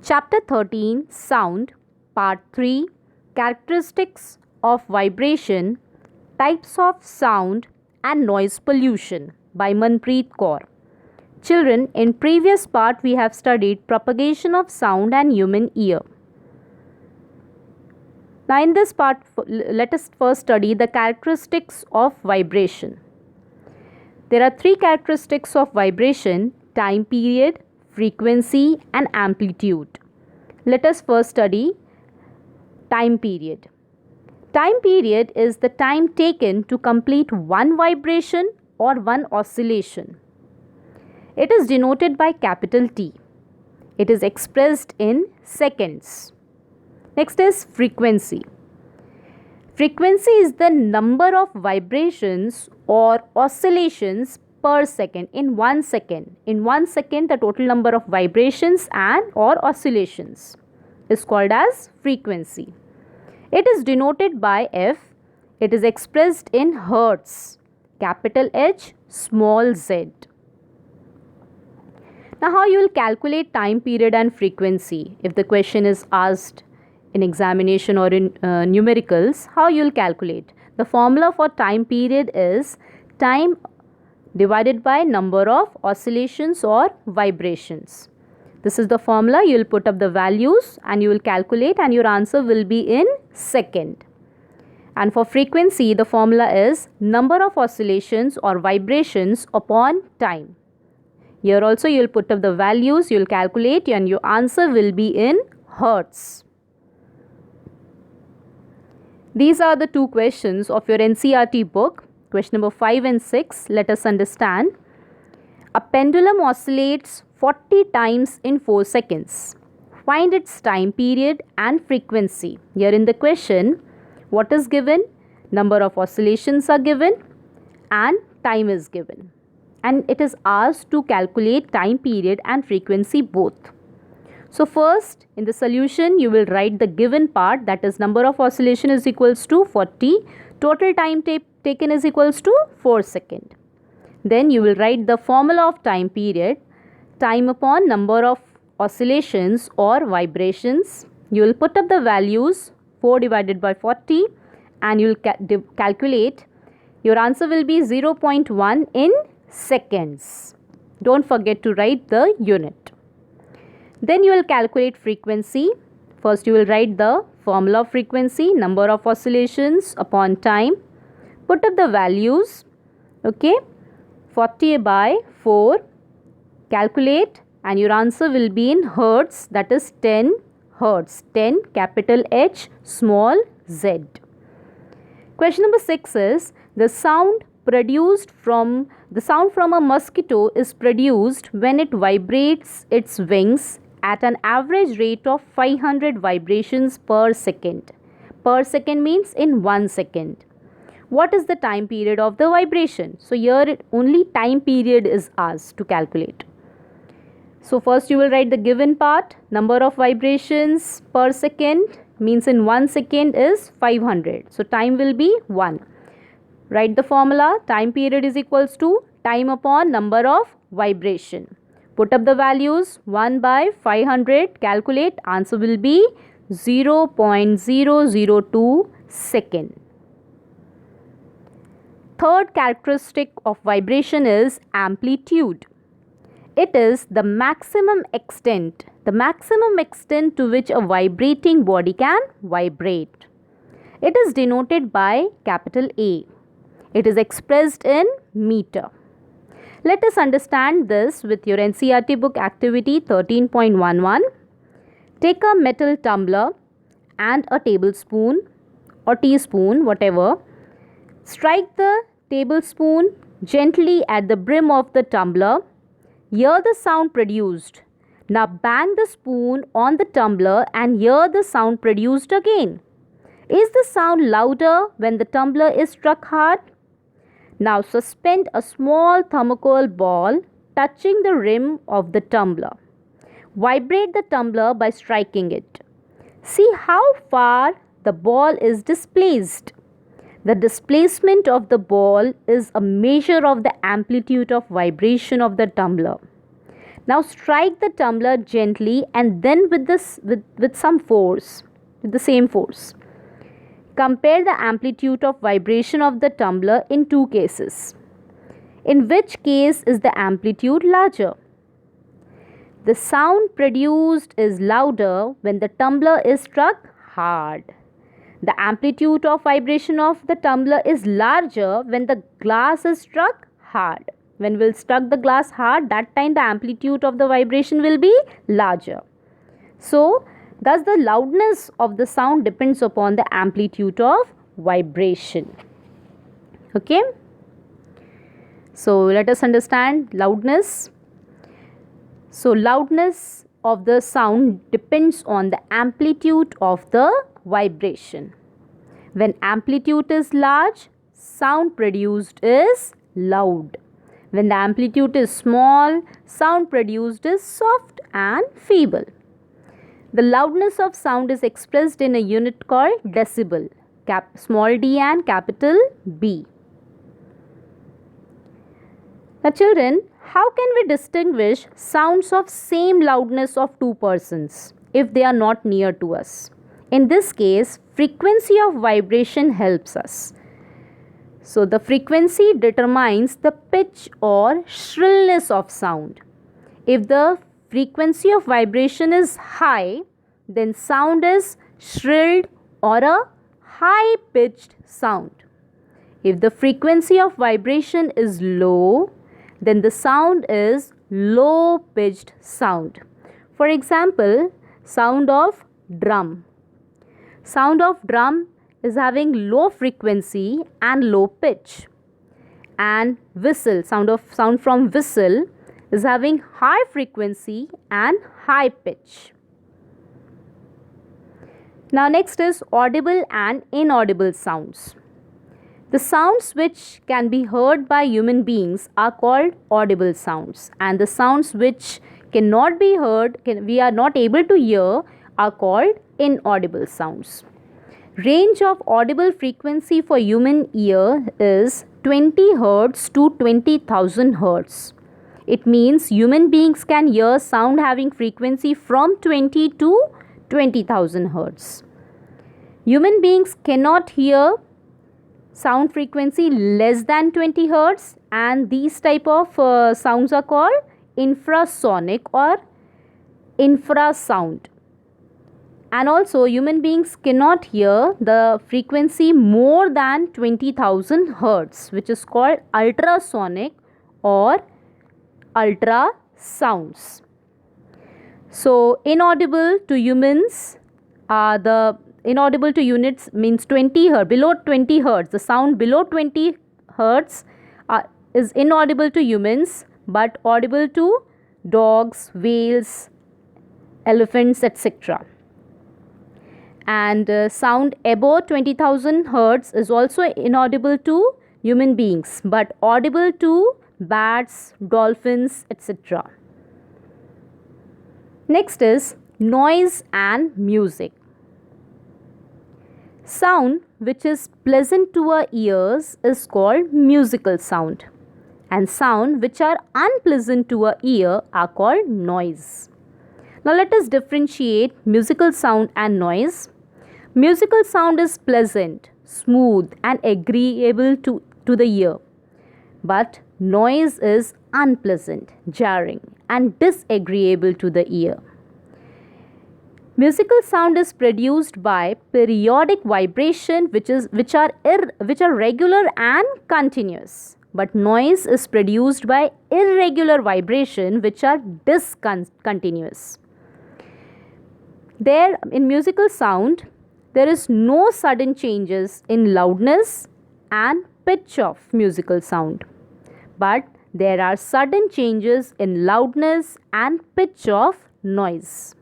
Chapter 13 Sound, Part 3 Characteristics of Vibration, Types of Sound and Noise Pollution by Manpreet Kaur. Children, in previous part we have studied propagation of sound and human ear. Now in this part let us first study the characteristics of vibration. There are three characteristics of vibration: time period, frequency and amplitude. Let us first study time period. Time period is the time taken to complete one vibration or one oscillation. It is denoted by capital T. It is expressed in seconds. Next is frequency. Frequency is the number of vibrations or oscillations per second in 1 second. In 1 second, the total number of vibrations and or oscillations is called as frequency. It is denoted by F. It is expressed in hertz, capital H, small z. Now, how you will calculate time period and frequency? If the question is asked in examination or in numericals, how you will calculate? The formula for time period is time divided by number of oscillations or vibrations. This is the formula. You will put up the values and you will calculate, and your answer will be in second. And for frequency, the formula is number of oscillations or vibrations upon time. Here also you will put up the values, you will calculate, and your answer will be in hertz. These are the two questions of your NCERT book. Question number 5 and 6. Let us understand. A pendulum oscillates 40 times in 4 seconds. Find its time period and frequency. Here in the question, what is given? Number of oscillations are given and time is given. And it is asked to calculate time period and frequency both. So first, in the solution, you will write the given part, that is number of oscillation is equals to 40. Total time taken is equals to 4 seconds. Then you will write the formula of time period, time upon number of oscillations or vibrations. You will put up the values 4 divided by 40 and you will calculate. Your answer will be 0.1 in seconds. Don't forget to write the unit. Then you will calculate frequency. First you will write the formula of frequency, number of oscillations upon time. Put up the values. Okay. 40 by 4. Calculate and your answer will be in hertz, that is 10 hertz. 10 capital H small z. Question number 6 is the sound from a mosquito is produced when it vibrates its wings at an average rate of 500 vibrations per second. Per second means in 1 second. What is the time period of the vibration? So here only time period is asked to calculate. So first you will write the given part. Number of vibrations per second means in 1 second is 500. So time will be 1. Write the formula. Time period is equals to time upon number of vibration. Put up the values 1 by 500. Calculate. Answer will be 0.002 second. Third characteristic of vibration is amplitude. It is the maximum extent to which a vibrating body can vibrate. It is denoted by capital A. It is expressed in meter. Let us understand this with your NCERT book activity 13.11. Take a metal tumbler and a tablespoon or teaspoon, whatever. Strike the tablespoon gently at the brim of the tumbler. Hear the sound produced. Now bang the spoon on the tumbler and hear the sound produced again. Is the sound louder when the tumbler is struck hard? Now suspend a small thermocol ball touching the rim of the tumbler. Vibrate the tumbler by striking it. See how far the ball is displaced. The displacement of the ball is a measure of the amplitude of vibration of the tumbler. Now strike the tumbler gently and then with some force, with the same force. Compare the amplitude of vibration of the tumbler in two cases. In which case is the amplitude larger? The sound produced is louder when the tumbler is struck hard. The amplitude of vibration of the tumbler is larger when the glass is struck hard. When we'll struck the glass hard, that time the amplitude of the vibration will be larger. So, thus the loudness of the sound depends upon the amplitude of vibration. Okay. So, let us understand loudness. So, loudness of the sound depends on the amplitude of the vibration. When amplitude is large, sound produced is loud. When the amplitude is small, sound produced is soft and feeble. The loudness of sound is expressed in a unit called decibel, small d and capital B. Now children, how can we distinguish sounds of same loudness of two persons if they are not near to us? In this case, frequency of vibration helps us. So the frequency determines the pitch or shrillness of sound. If the frequency of vibration is high, then sound is shrilled or a high pitched sound. If the frequency of vibration is low, then the sound is low pitched sound. For example, sound of drum. Sound of drum is having low frequency and low pitch. And whistle, sound from whistle is having high frequency and high pitch. Now next is audible and inaudible sounds. The sounds which can be heard by human beings are called audible sounds, and the sounds which cannot be heard, we are not able to hear, are called inaudible sounds. Range of audible frequency for human ear is 20 Hz to 20,000 Hz. It means human beings can hear sound having frequency from 20 to 20,000 Hz. Human beings cannot hear sound frequency less than 20 Hz, and these type of sounds are called infrasonic or infrasound. And also human beings cannot hear the frequency more than 20,000 Hz, which is called ultrasonic or ultrasounds. So inaudible to humans are the inaudible to units means 20 Hz, below 20 Hz. The sound below 20 Hz is inaudible to humans but audible to dogs, whales, elephants, etc. And sound above 20,000 Hz is also inaudible to human beings but audible to bats, dolphins, etc. Next is noise and music. Sound which is pleasant to our ears is called musical sound, and sound which are unpleasant to our ear are called noise. Now let us differentiate musical sound and noise. Musical sound is pleasant, smooth and agreeable to the ear, but noise is unpleasant, jarring and disagreeable to the ear. Musical sound is produced by periodic vibration which are regular and continuous, but noise is produced by irregular vibration which are discontinuous. There in musical sound there is no sudden changes in loudness and pitch of musical sound, but there are sudden changes in loudness and pitch of noise.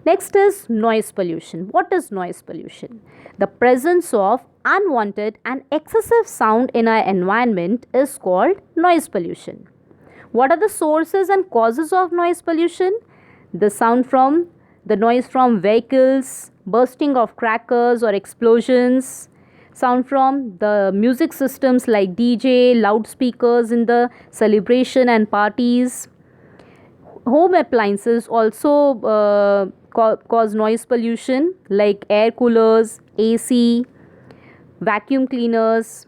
Next is noise pollution. What is noise pollution? The presence of unwanted and excessive sound in our environment is called noise pollution. What are the sources and causes of noise pollution? The noise from vehicles, bursting of crackers or explosions, sound from the music systems like DJ, loudspeakers in the celebration and parties, Home appliances also cause noise pollution, like air coolers, AC, vacuum cleaners,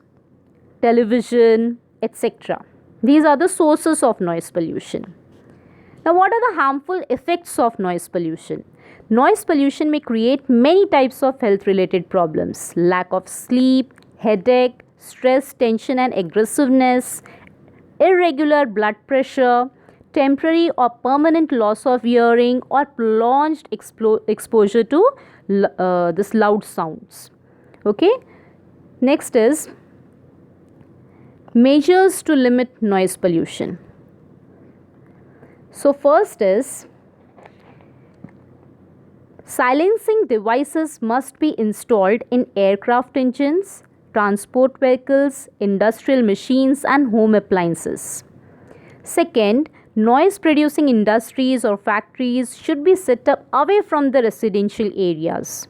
television, etc. These are the sources of noise pollution. Now, what are the harmful effects of noise pollution? Noise pollution may create many types of health related problems: lack of sleep, headache, stress, tension, and aggressiveness, irregular blood pressure, temporary or permanent loss of hearing, or prolonged exposure to this loud sounds. Okay. Next is measures to limit noise pollution. So first is silencing devices must be installed in aircraft engines, transport vehicles, industrial machines, and home appliances. Second, noise producing industries or factories should be set up away from the residential areas.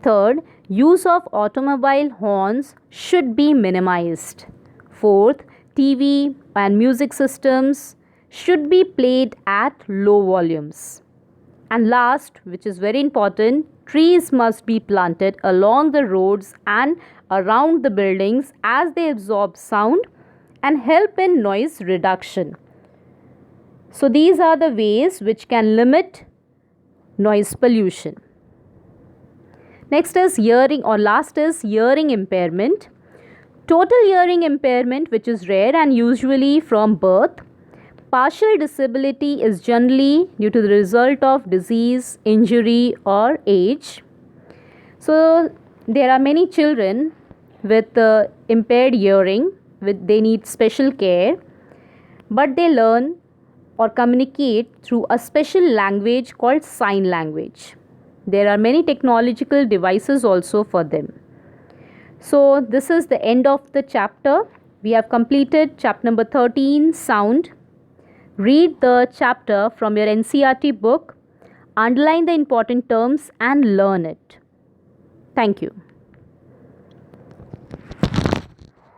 Third, use of automobile horns should be minimized. Fourth, TV and music systems should be played at low volumes. And last, which is very important, trees must be planted along the roads and around the buildings as they absorb sound and help in noise reduction. So these are the ways which can limit noise pollution. Next is hearing, or last is hearing impairment. Total hearing impairment, which is rare and usually from birth. Partial disability is generally due to the result of disease, injury, or age. So there are many children with impaired hearing, they need special care, but they learn or communicate through a special language called sign language. There are many technological devices also for them. So this is the end of the chapter. We have completed chapter number 13, sound. Read the chapter from your NCERT book, underline the important terms and learn it. Thank you.